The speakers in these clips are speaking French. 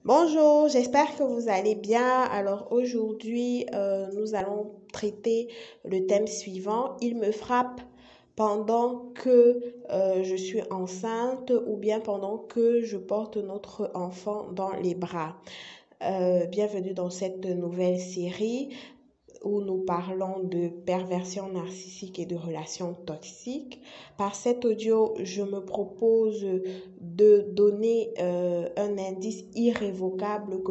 Bonjour, j'espère que vous allez bien. Alors aujourd'hui, nous allons traiter le thème suivant. Il me frappe pendant que je suis enceinte ou bien pendant que je porte notre enfant dans les bras. Bienvenue dans cette nouvelle série où nous parlons de perversion narcissique et de relations toxiques. Par cet audio, je me propose de donner un indice irrévocable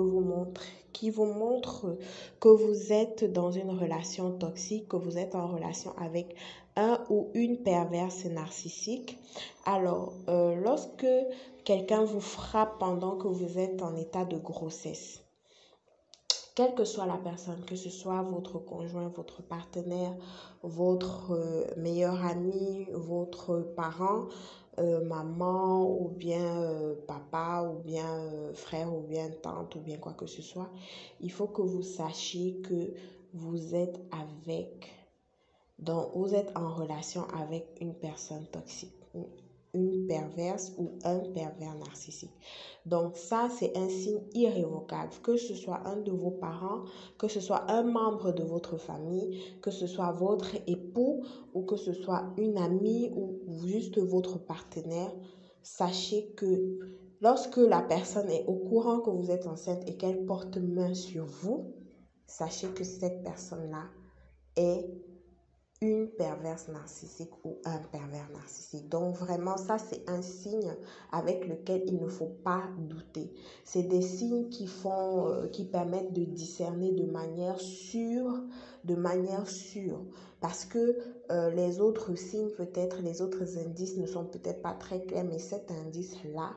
qui vous montre que vous êtes dans une relation toxique, que vous êtes en relation avec un ou une perverse narcissique. Alors, lorsque quelqu'un vous frappe pendant que vous êtes en état de grossesse, quelle que soit la personne, que ce soit votre conjoint, votre partenaire, votre meilleur ami, votre parent, maman ou bien papa ou bien frère ou bien tante ou bien quoi que ce soit, il faut que vous sachiez que vous êtes vous êtes en relation avec une personne toxique, une perverse ou un pervers narcissique. Donc ça, c'est un signe irrévocable, que ce soit un de vos parents, que ce soit un membre de votre famille, que ce soit votre époux ou que ce soit une amie ou juste votre partenaire. Sachez que lorsque la personne est au courant que vous êtes enceinte et qu'elle porte main sur vous, sachez que cette personne-là est une perverse narcissique ou un pervers narcissique. Donc vraiment, ça c'est un signe avec lequel il ne faut pas douter. C'est des signes qui permettent de discerner de manière sûre, parce que les autres signes peut-être, les autres indices ne sont peut-être pas très clairs, mais cet indice-là,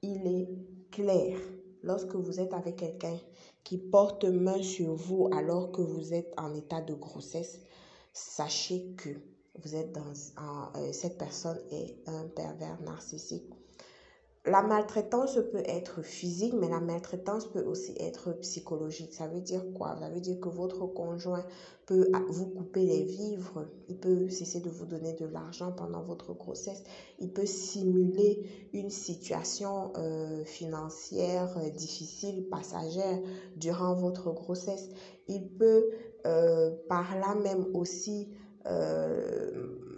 il est clair. Lorsque vous êtes avec quelqu'un qui porte main sur vous alors que vous êtes en état de grossesse, sachez que cette personne est un pervers narcissique. La maltraitance peut être physique, mais la maltraitance peut aussi être psychologique. Ça veut dire quoi? Ça veut dire que votre conjoint peut vous couper les vivres, il peut cesser de vous donner de l'argent pendant votre grossesse, il peut simuler une situation financière difficile, passagère, durant votre grossesse. Il peut par là même aussi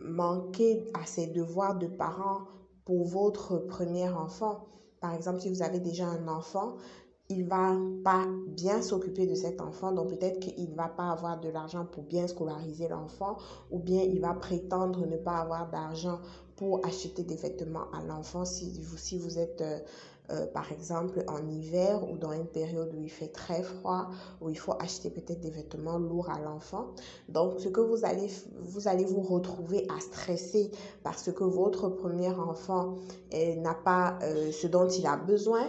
manquer à ses devoirs de parents pour votre premier enfant. Par exemple, si vous avez déjà un enfant, il va pas bien s'occuper de cet enfant, donc peut-être qu'il ne va pas avoir de l'argent pour bien scolariser l'enfant, ou bien il va prétendre ne pas avoir d'argent pour acheter des vêtements à l'enfant si vous êtes par exemple en hiver ou dans une période où il fait très froid, où il faut acheter peut-être des vêtements lourds à l'enfant. Donc ce que vous allez vous retrouver à stresser parce que votre premier enfant n'a pas ce dont il a besoin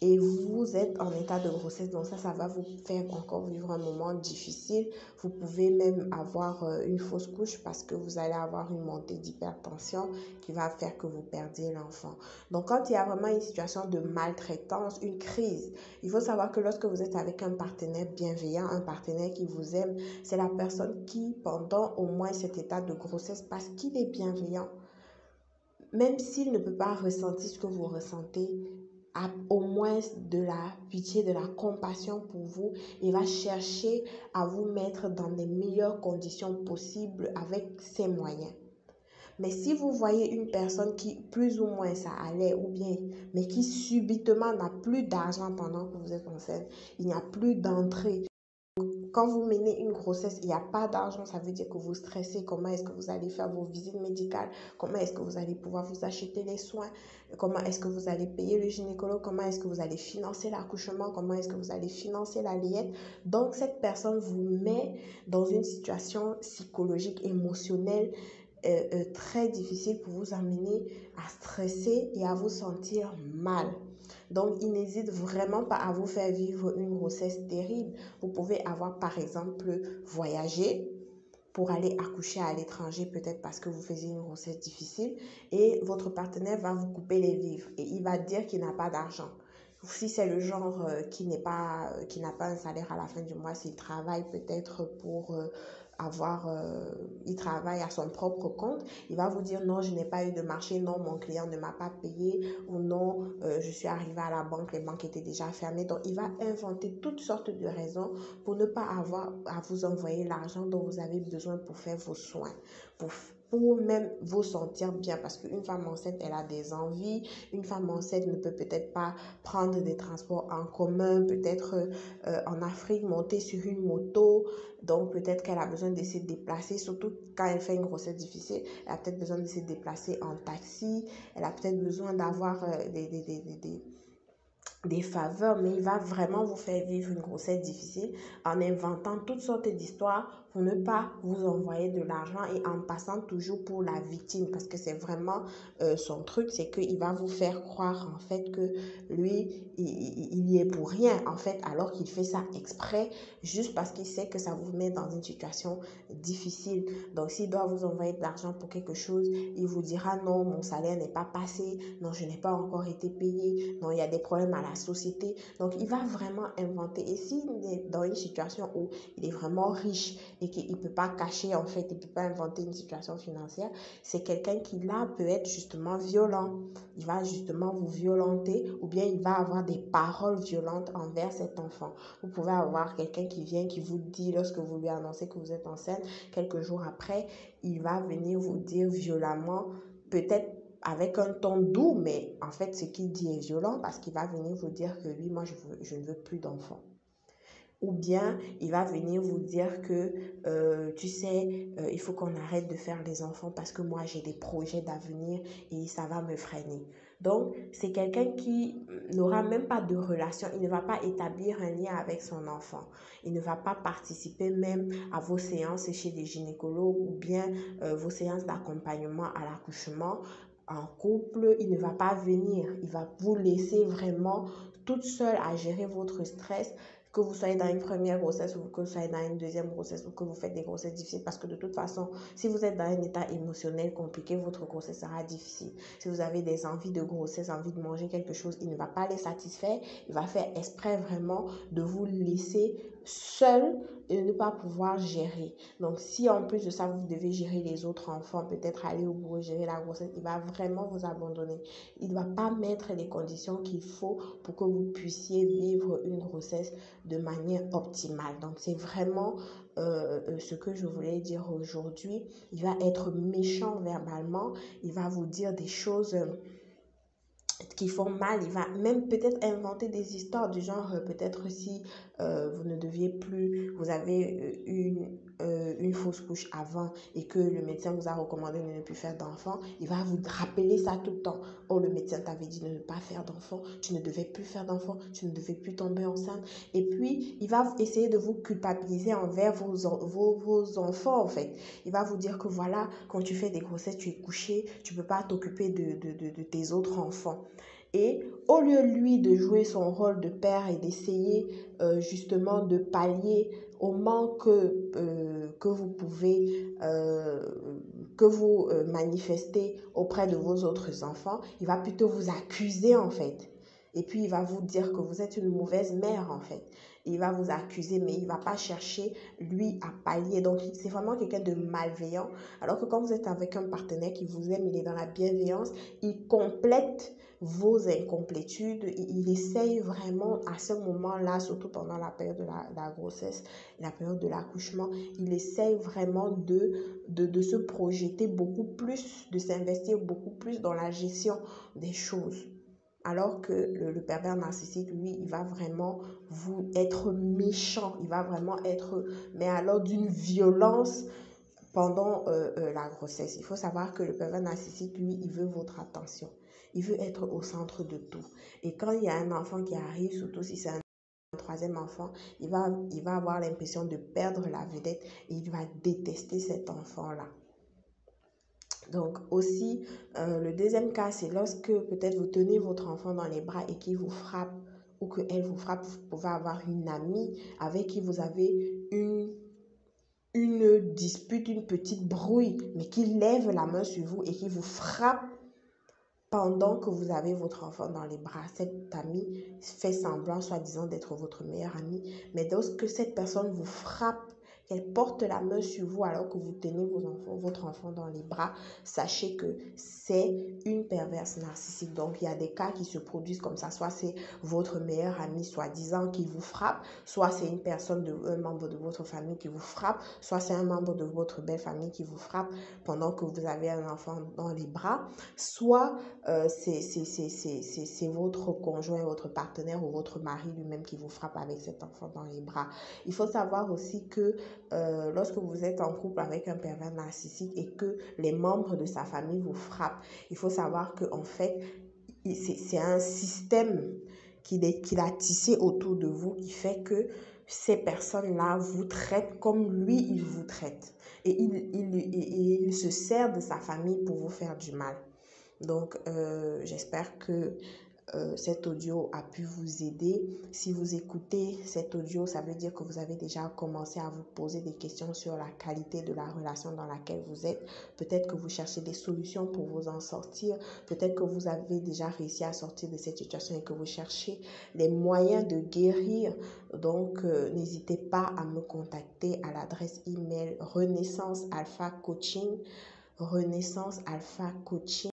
et vous êtes en état de grossesse. Donc ça va vous faire encore vivre un moment difficile. Vous pouvez même avoir une fausse couche parce que vous allez avoir une montée d'hypertension qui va faire que vous perdiez l'enfant. Donc quand il y a vraiment une situation de maltraitance, une crise, il faut savoir que lorsque vous êtes avec un partenaire bienveillant, un partenaire qui vous aime, c'est la personne qui, pendant au moins cet état de grossesse, parce qu'il est bienveillant, même s'il ne peut pas ressentir ce que vous ressentez, a au moins de la pitié, de la compassion pour vous. Il va chercher à vous mettre dans les meilleures conditions possibles avec ses moyens. Mais si vous voyez une personne qui plus ou moins ça allait ou bien, mais qui subitement n'a plus d'argent pendant que vous êtes enceinte, il n'y a plus d'entrée. Quand vous menez une grossesse, il n'y a pas d'argent, ça veut dire que vous stressez. Comment est-ce que vous allez faire vos visites médicales? Comment est-ce que vous allez pouvoir vous acheter les soins? Comment est-ce que vous allez payer le gynécologue? Comment est-ce que vous allez financer l'accouchement? Comment est-ce que vous allez financer la layette? Donc, cette personne vous met dans une situation psychologique, émotionnelle très difficile pour vous amener à stresser et à vous sentir mal. Donc, il n'hésite vraiment pas à vous faire vivre une grossesse terrible. Vous pouvez avoir, par exemple, voyagé pour aller accoucher à l'étranger, peut-être parce que vous faisiez une grossesse difficile, et votre partenaire va vous couper les vivres et il va dire qu'il n'a pas d'argent. Si c'est le genre qui n'a pas un salaire à la fin du mois, s'il travaille peut-être pour il travaille à son propre compte, il va vous dire non, je n'ai pas eu de marché, non, mon client ne m'a pas payé, ou non, je suis arrivé à la banque, les banques étaient déjà fermées. Donc, il va inventer toutes sortes de raisons pour ne pas avoir à vous envoyer l'argent dont vous avez besoin pour faire vos soins, pour même vous sentir bien, parce qu'une femme enceinte, elle a des envies. Une femme enceinte ne peut peut-être pas prendre des transports en commun, peut-être en Afrique, monter sur une moto. Donc, peut-être qu'elle a besoin de se déplacer, surtout quand elle fait une grossesse difficile. Elle a peut-être besoin de se déplacer en taxi. Elle a peut-être besoin d'avoir des faveurs, mais il va vraiment vous faire vivre une grossesse difficile en inventant toutes sortes d'histoires pour ne pas vous envoyer de l'argent et en passant toujours pour la victime, parce que c'est vraiment son truc, c'est qu'il va vous faire croire en fait que lui, il y est pour rien en fait, alors qu'il fait ça exprès, juste parce qu'il sait que ça vous met dans une situation difficile. Donc s'il doit vous envoyer de l'argent pour quelque chose, il vous dira non, mon salaire n'est pas passé, non, je n'ai pas encore été payé, non, il y a des problèmes à la société. Donc, il va vraiment inventer. Et s'il est dans une situation où il est vraiment riche et qu'il ne peut pas cacher, en fait, il ne peut pas inventer une situation financière, c'est quelqu'un qui, là, peut être justement violent. Il va justement vous violenter ou bien il va avoir des paroles violentes envers cet enfant. Vous pouvez avoir quelqu'un qui vient, qui vous dit, lorsque vous lui annoncez que vous êtes enceinte, quelques jours après, il va venir vous dire violemment, peut-être avec un ton doux, mais en fait, ce qu'il dit est violent parce qu'il va venir vous dire que lui, moi, je ne veux plus d'enfants. Ou bien, il va venir vous dire que, tu sais, il faut qu'on arrête de faire les enfants parce que moi, j'ai des projets d'avenir et ça va me freiner. Donc, c'est quelqu'un qui n'aura même pas de relation. Il ne va pas établir un lien avec son enfant. Il ne va pas participer même à vos séances chez des gynécologues ou bien vos séances d'accompagnement à l'accouchement en couple. Il ne va pas venir. Il va vous laisser vraiment toute seule à gérer votre stress, que vous soyez dans une première grossesse ou que vous soyez dans une deuxième grossesse ou que vous faites des grossesses difficiles, parce que de toute façon, si vous êtes dans un état émotionnel compliqué, votre grossesse sera difficile. Si vous avez des envies de grossesse, envie de manger quelque chose, il ne va pas les satisfaire. Il va faire exprès vraiment de vous laisser seul et de ne pas pouvoir gérer. Donc, si en plus de ça, vous devez gérer les autres enfants, peut-être aller au boulot, gérer la grossesse, il va vraiment vous abandonner. Il ne va pas mettre les conditions qu'il faut pour que vous puissiez vivre une grossesse de manière optimale. Donc, c'est vraiment ce que je voulais dire aujourd'hui. Il va être méchant verbalement. Il va vous dire des choses qui font mal. Il va même peut-être inventer des histoires du genre, peut-être si vous ne deviez plus, vous avez une fausse couche avant et que le médecin vous a recommandé de ne plus faire d'enfant, il va vous rappeler ça tout le temps. Oh, le médecin t'avait dit de ne pas faire d'enfant, tu ne devais plus faire d'enfant, tu ne devais plus tomber enceinte. Et puis, il va essayer de vous culpabiliser envers vos enfants, en fait. Il va vous dire que voilà, quand tu fais des grossesses, tu es couché, tu ne peux pas t'occuper de tes autres enfants. Et au lieu, lui, de jouer son rôle de père et d'essayer justement de pallier au manque que vous pouvez, que vous manifestez auprès de vos autres enfants, il va plutôt vous accuser en fait. Et puis, il va vous dire que vous êtes une mauvaise mère en fait. Il va vous accuser, mais il ne va pas chercher, lui, à pallier. Donc, c'est vraiment quelqu'un de malveillant. Alors que quand vous êtes avec un partenaire qui vous aime, il est dans la bienveillance, il complète vos incomplétudes. Il essaye vraiment à ce moment-là, surtout pendant la période de la grossesse, la période de l'accouchement, il essaye vraiment de se projeter beaucoup plus, de s'investir beaucoup plus dans la gestion des choses. Alors que le pervers narcissique, lui, il va vraiment vous être méchant, il va vraiment être, mais alors d'une violence pendant la grossesse. Il faut savoir que le pervers narcissique, lui, il veut votre attention. Il veut être au centre de tout. Et quand il y a un enfant qui arrive, surtout si c'est un troisième enfant, il va avoir l'impression de perdre la vedette et il va détester cet enfant-là. Donc aussi, le deuxième cas, c'est lorsque peut-être vous tenez votre enfant dans les bras et qu'il vous frappe ou qu'elle vous frappe, vous pouvez avoir une amie avec qui vous avez une dispute, une petite brouille, mais qui lève la main sur vous et qui vous frappe pendant que vous avez votre enfant dans les bras. Cette amie fait semblant, soi-disant, d'être votre meilleure amie, mais lorsque cette personne vous frappe qu'elle porte la main sur vous alors que vous tenez votre enfant dans les bras, sachez que c'est une perverse narcissique. Donc, il y a des cas qui se produisent comme ça. Soit c'est votre meilleur ami, soi-disant, qui vous frappe, soit c'est une personne, un membre de votre famille qui vous frappe, soit c'est un membre de votre belle famille qui vous frappe pendant que vous avez un enfant dans les bras, soit c'est votre conjoint, votre partenaire ou votre mari lui-même qui vous frappe avec cet enfant dans les bras. Il faut savoir aussi que lorsque vous êtes en couple avec un pervers narcissique et que les membres de sa famille vous frappent, il faut savoir que en fait, c'est un système qu'il a tissé autour de vous qui fait que ces personnes-là vous traitent comme lui, il vous traite. Et il se sert de sa famille pour vous faire du mal. Donc, j'espère que cet audio a pu vous aider. Si vous écoutez cet audio, ça veut dire que vous avez déjà commencé à vous poser des questions sur la qualité de la relation dans laquelle vous êtes. Peut-être que vous cherchez des solutions pour vous en sortir. Peut-être que vous avez déjà réussi à sortir de cette situation et que vous cherchez les moyens de guérir. Donc, n'hésitez pas à me contacter à l'adresse email renaissance alpha coaching